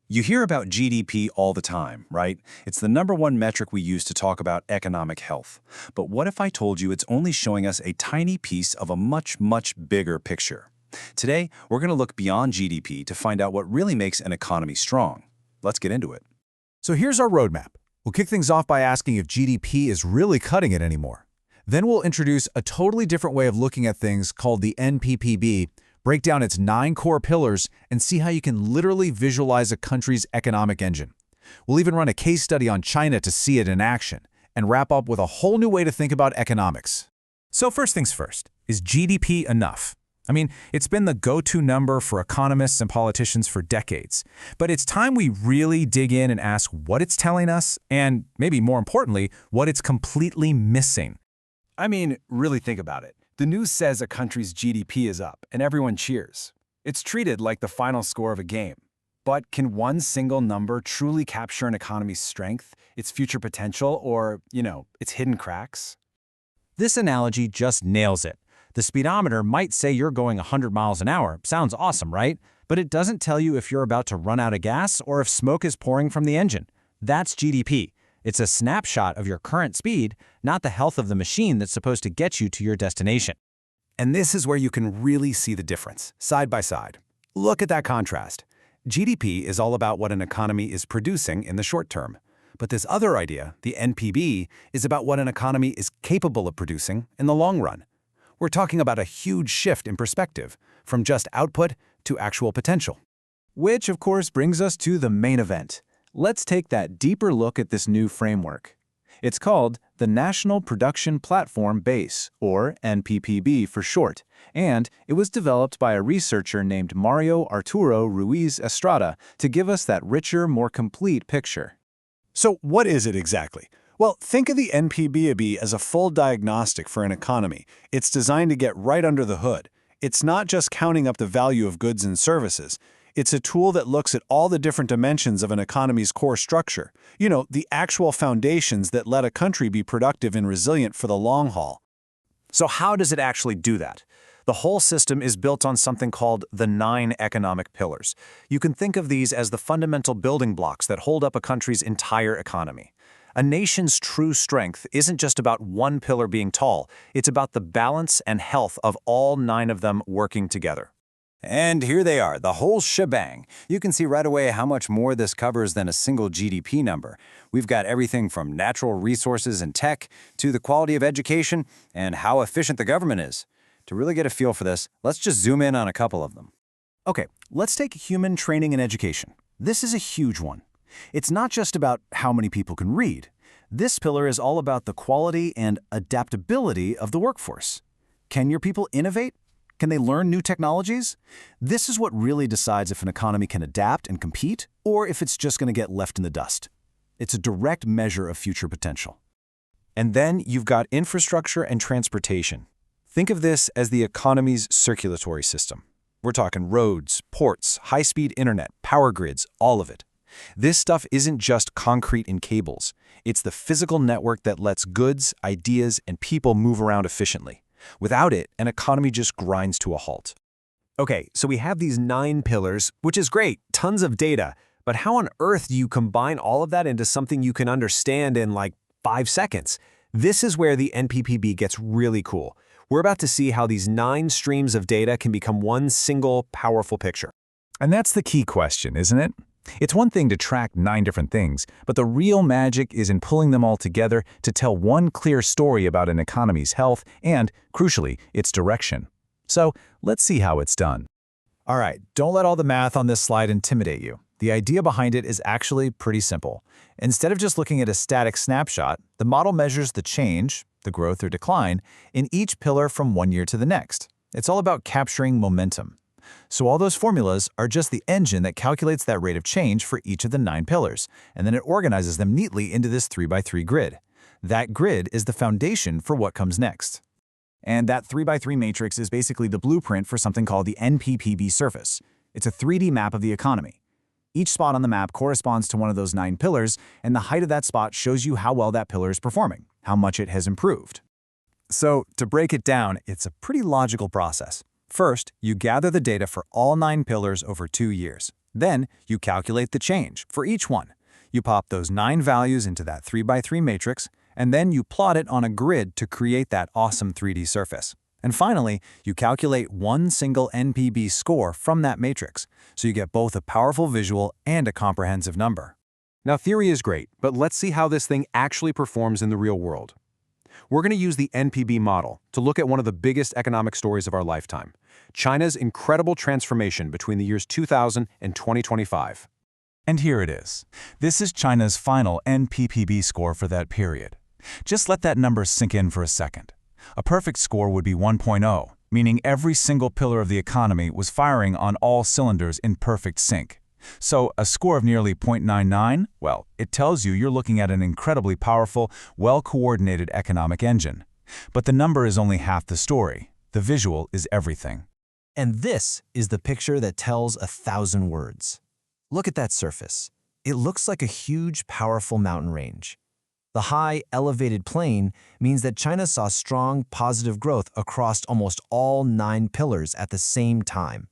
You hear about GDP all the time, right? It's the #1 metric we use to talk about economic health. But what if I told you it's only showing us a tiny piece of a much, much bigger picture? Today, we're going to look beyond GDP to find out what really makes an economy strong. Let's get into it. So here's our roadmap. We'll kick things off by asking if GDP is really cutting it anymore. Then we'll introduce a totally different way of looking at things called the NPPB, break down its 9 core pillars, and see how you can literally visualize a country's economic engine. We'll even run a case study on China to see it in action, and wrap up with a whole new way to think about economics. So first things first, is GDP enough? I mean, it's been the go-to number for economists and politicians for decades. But it's time we really dig in and ask what it's telling us, and maybe more importantly, what it's completely missing. I mean, really think about it. The news says a country's GDP is up, and everyone cheers. It's treated like the final score of a game. But can one single number truly capture an economy's strength, its future potential, or, its hidden cracks? This analogy just nails it. The speedometer might say you're going 100 miles an hour. Sounds awesome, right? But it doesn't tell you if you're about to run out of gas or if smoke is pouring from the engine. That's GDP. It's a snapshot of your current speed, not the health of the machine that's supposed to get you to your destination. And this is where you can really see the difference, side by side. Look at that contrast. GDP is all about what an economy is producing in the short term. But this other idea, the NPB, is about what an economy is capable of producing in the long run. We're talking about a huge shift in perspective, from just output to actual potential. Which, of course, brings us to the main event. Let's take that deeper look at this new framework. It's called the National Production Platform Base, or NPPB for short, and it was developed by a researcher named Mario Arturo Ruiz Estrada to give us that richer, more complete picture. So what is it exactly? Well, think of the NPPB as a full diagnostic for an economy. It's designed to get right under the hood. It's not just counting up the value of goods and services. It's a tool that looks at all the different dimensions of an economy's core structure. The actual foundations that let a country be productive and resilient for the long haul. So how does it actually do that? The whole system is built on something called the 9 economic pillars. You can think of these as the fundamental building blocks that hold up a country's entire economy. A nation's true strength isn't just about one pillar being tall. It's about the balance and health of all 9 of them working together. And here they are, the whole shebang. You can see right away how much more this covers than a single GDP number. We've got everything from natural resources and tech to the quality of education and how efficient the government is. To really get a feel for this, let's just zoom in on a couple of them. Okay, let's take human training and education. This is a huge one. It's not just about how many people can read. This pillar is all about the quality and adaptability of the workforce. Can your people innovate? Can they learn new technologies? This is what really decides if an economy can adapt and compete, or if it's just going to get left in the dust. It's a direct measure of future potential. And then you've got infrastructure and transportation. Think of this as the economy's circulatory system. We're talking roads, ports, high-speed internet, power grids, all of it. This stuff isn't just concrete and cables. It's the physical network that lets goods, ideas, and people move around efficiently. Without it, an economy just grinds to a halt. Okay, so we have these 9 pillars, which is great, tons of data. But how on earth do you combine all of that into something you can understand in like 5 seconds? This is where the NPPB gets really cool. We're about to see how these 9 streams of data can become one single, powerful picture. And that's the key question, isn't it? It's one thing to track 9 different things, but the real magic is in pulling them all together to tell one clear story about an economy's health and, crucially, its direction. So, let's see how it's done. All right, don't let all the math on this slide intimidate you. The idea behind it is actually pretty simple. Instead of just looking at a static snapshot, the model measures the change, the growth or decline, in each pillar from one year to the next. It's all about capturing momentum. So all those formulas are just the engine that calculates that rate of change for each of the 9 pillars, and then it organizes them neatly into this 3x3 grid. That grid is the foundation for what comes next. And that 3x3 matrix is basically the blueprint for something called the NPPB surface. It's a 3D map of the economy. Each spot on the map corresponds to one of those 9 pillars, and the height of that spot shows you how well that pillar is performing, how much it has improved. So, to break it down, it's a pretty logical process. First, you gather the data for all 9 pillars over 2 years. Then you calculate the change for each one. You pop those 9 values into that 3x3 matrix, and then you plot it on a grid to create that awesome 3D surface. And finally, you calculate one single NPB score from that matrix, so you get both a powerful visual and a comprehensive number. Now, theory is great, but let's see how this thing actually performs in the real world. We're going to use the NPB model to look at one of the biggest economic stories of our lifetime, China's incredible transformation between the years 2000 and 2025. And here it is. This is China's final NPPB score for that period. Just let that number sink in for a second. A perfect score would be 1.0, meaning every single pillar of the economy was firing on all cylinders in perfect sync. So a score of nearly 0.99, well, it tells you you're looking at an incredibly powerful, well-coordinated economic engine. But the number is only half the story. The visual is everything. And this is the picture that tells 1,000 words. Look at that surface. It looks like a huge, powerful mountain range. The high, elevated plain means that China saw strong, positive growth across almost all 9 pillars at the same time.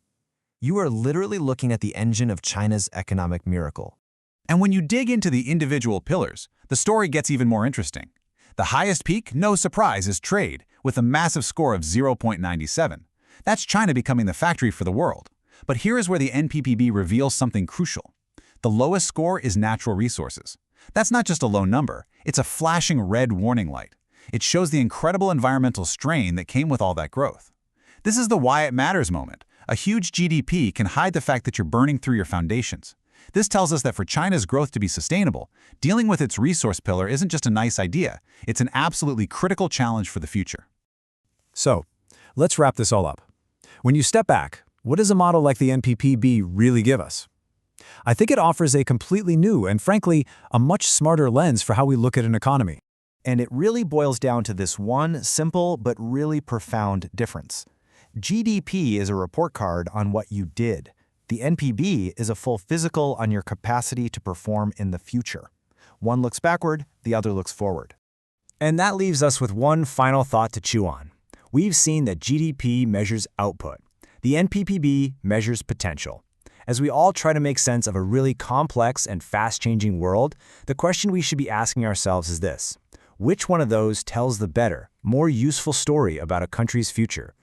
You are literally looking at the engine of China's economic miracle. And when you dig into the individual pillars, the story gets even more interesting. The highest peak, no surprise, is trade, with a massive score of 0.97. That's China becoming the factory for the world. But here is where the NPPB reveals something crucial. The lowest score is natural resources. That's not just a low number, it's a flashing red warning light. It shows the incredible environmental strain that came with all that growth. This is the why it matters moment. A huge GDP can hide the fact that you're burning through your foundations. This tells us that for China's growth to be sustainable, dealing with its resource pillar isn't just a nice idea, it's an absolutely critical challenge for the future. So, let's wrap this all up. When you step back, what does a model like the NPPB really give us? I think it offers a completely new and, frankly, a much smarter lens for how we look at an economy. And it really boils down to this one simple but really profound difference. GDP is a report card on what you did. The NPB is a full physical on your capacity to perform in the future. One looks backward, the other looks forward. And that leaves us with one final thought to chew on. We've seen that GDP measures output. The NPPB measures potential. As we all try to make sense of a really complex and fast-changing world, the question we should be asking ourselves is this: which one of those tells the better, more useful story about a country's future?